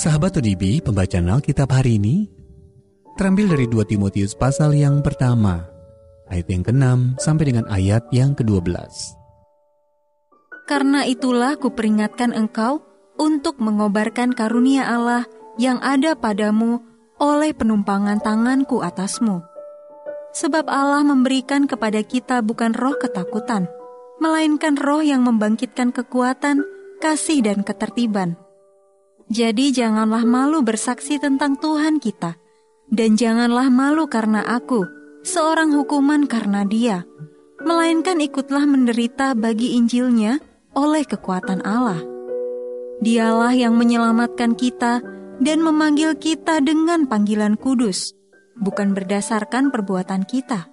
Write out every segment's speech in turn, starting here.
Sahabat ODB, pembacaan Alkitab hari ini terambil dari 2 Timotius pasal yang pertama, ayat yang ke-6 sampai dengan ayat yang ke-12. Karena itulah kuperingatkan engkau untuk mengobarkan karunia Allah yang ada padamu oleh penumpangan tanganku atasmu. Sebab Allah memberikan kepada kita bukan roh ketakutan, melainkan roh yang membangkitkan kekuatan, kasih dan ketertiban. Jadi janganlah malu bersaksi tentang Tuhan kita, dan janganlah malu karena aku, seorang hukuman karena Dia, melainkan ikutlah menderita bagi Injilnya oleh kekuatan Allah. Dialah yang menyelamatkan kita dan memanggil kita dengan panggilan kudus, bukan berdasarkan perbuatan kita,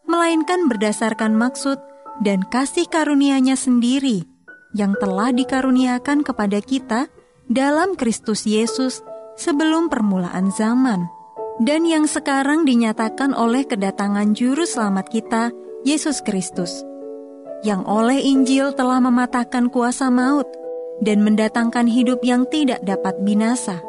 melainkan berdasarkan maksud dan kasih karunia-Nya sendiri yang telah dikaruniakan kepada kita dalam Kristus Yesus sebelum permulaan zaman, dan yang sekarang dinyatakan oleh kedatangan Juru Selamat kita, Yesus Kristus, yang oleh Injil telah mematahkan kuasa maut dan mendatangkan hidup yang tidak dapat binasa.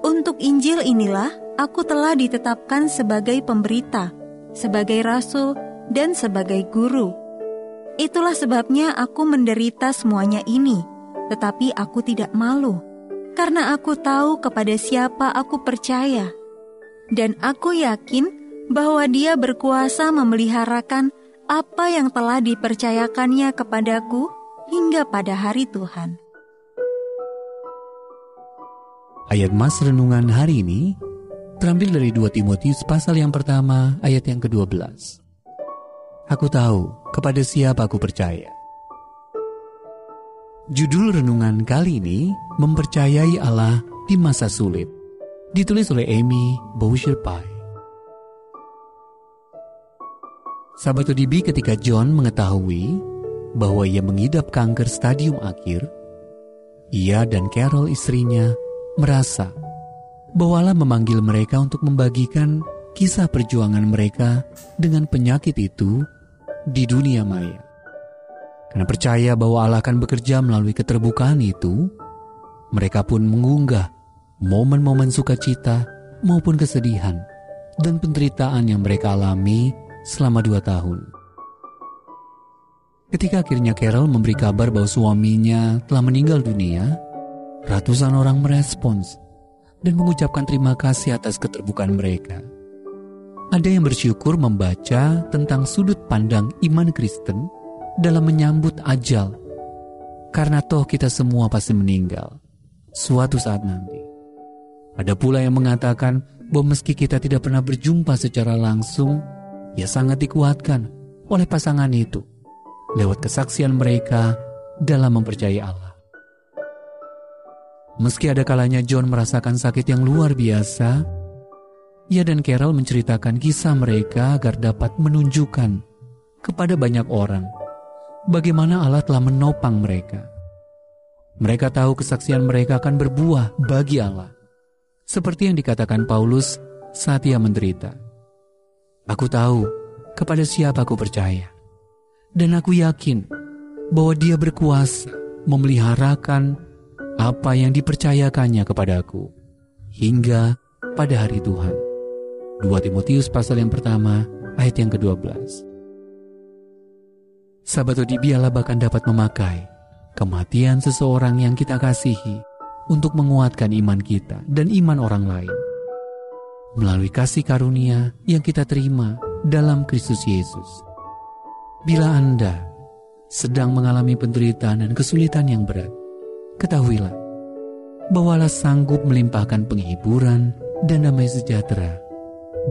Untuk Injil inilah aku telah ditetapkan sebagai pemberita, sebagai rasul, dan sebagai guru. Itulah sebabnya aku menderita semuanya ini, tetapi aku tidak malu, karena aku tahu kepada siapa aku percaya. Dan aku yakin bahwa Dia berkuasa memeliharakan apa yang telah dipercayakannya kepadaku hingga pada hari Tuhan. Ayat Mas Renungan hari ini terambil dari 2 Timotius pasal yang pertama, ayat yang ke-12. Aku tahu kepada siapa aku percaya. Judul renungan kali ini, Mempercayai Allah di Masa Sulit, ditulis oleh Amy Bowser-Pye. Sahabat ODB, ketika John mengetahui bahwa ia mengidap kanker stadium akhir, ia dan Carol istrinya merasa bahwa Allah memanggil mereka untuk membagikan kisah perjuangan mereka dengan penyakit itu di dunia maya. Karena percaya bahwa Allah akan bekerja melalui keterbukaan itu, mereka pun mengunggah momen-momen sukacita maupun kesedihan dan penderitaan yang mereka alami selama 2 tahun. Ketika akhirnya Carol memberi kabar bahwa suaminya telah meninggal dunia, ratusan orang merespons dan mengucapkan terima kasih atas keterbukaan mereka. Ada yang bersyukur membaca tentang sudut pandang iman Kristen dalam menyambut ajal, karena toh kita semua pasti meninggal suatu saat nanti. Ada pula yang mengatakan bahwa meski kita tidak pernah berjumpa secara langsung, ia sangat dikuatkan oleh pasangan itu lewat kesaksian mereka dalam mempercayai Allah. Meski ada kalanya John merasakan sakit yang luar biasa, ia dan Carol menceritakan kisah mereka agar dapat menunjukkan kepada banyak orang bagaimana Allah telah menopang mereka. Mereka tahu kesaksian mereka akan berbuah bagi Allah, seperti yang dikatakan Paulus saat ia menderita. Aku tahu kepada siapa aku percaya, dan aku yakin bahwa Dia berkuasa memeliharakan apa yang dipercayakannya kepadaku hingga pada hari Tuhan. 2 Timotius pasal yang pertama, ayat yang ke-12. Sahabat ODB, Allah bahkan dapat memakai kematian seseorang yang kita kasihi untuk menguatkan iman kita dan iman orang lain. Melalui kasih karunia yang kita terima dalam Kristus Yesus. Bila Anda sedang mengalami penderitaan dan kesulitan yang berat, ketahuilah bahwa Allah sanggup melimpahkan penghiburan dan damai sejahtera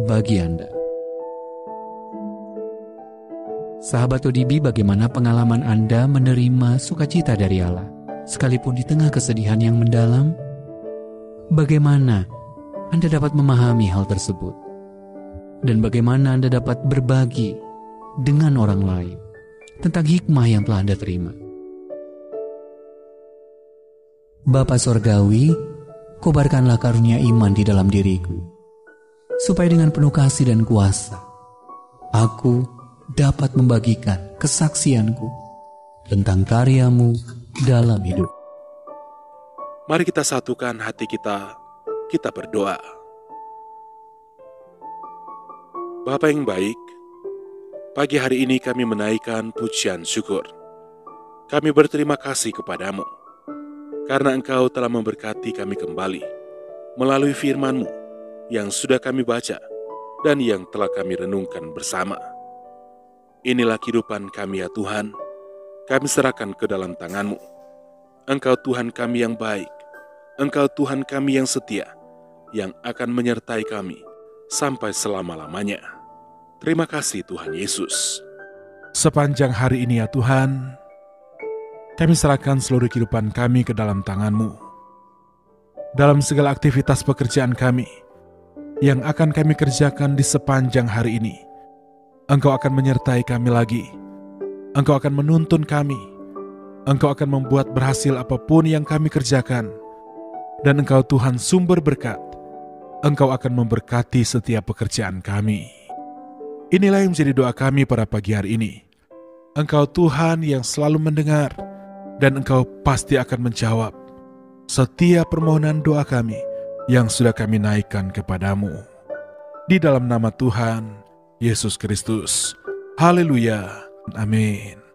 bagi Anda. Sahabat ODB, bagaimana pengalaman Anda menerima sukacita dari Allah, sekalipun di tengah kesedihan yang mendalam? Bagaimana Anda dapat memahami hal tersebut? Dan bagaimana Anda dapat berbagi dengan orang lain tentang hikmah yang telah Anda terima? Bapa Sorgawi, kobarkanlah karunia iman di dalam diriku, supaya dengan penuh kasih dan kuasa, aku dapat membagikan kesaksianku tentang karya-Mu dalam hidup. Mari kita satukan hati kita berdoa. Bapa yang baik, pagi hari ini kami menaikkan pujian syukur. Kami berterima kasih kepadamu, karena Engkau telah memberkati kami kembali melalui firman-Mu yang sudah kami baca dan yang telah kami renungkan bersama. Inilah kehidupan kami ya Tuhan, kami serahkan ke dalam tangan-Mu. Engkau Tuhan kami yang baik, Engkau Tuhan kami yang setia, yang akan menyertai kami sampai selama-lamanya. Terima kasih Tuhan Yesus. Sepanjang hari ini ya Tuhan, kami serahkan seluruh kehidupan kami ke dalam tangan-Mu. Dalam segala aktivitas pekerjaan kami yang akan kami kerjakan di sepanjang hari ini, Engkau akan menyertai kami lagi. Engkau akan menuntun kami. Engkau akan membuat berhasil apapun yang kami kerjakan. Dan Engkau Tuhan sumber berkat. Engkau akan memberkati setiap pekerjaan kami. Inilah yang menjadi doa kami pada pagi hari ini. Engkau Tuhan yang selalu mendengar, dan Engkau pasti akan menjawab setiap permohonan doa kami yang sudah kami naikkan kepadamu. Di dalam nama Tuhan Yesus Kristus. Haleluya. Amin.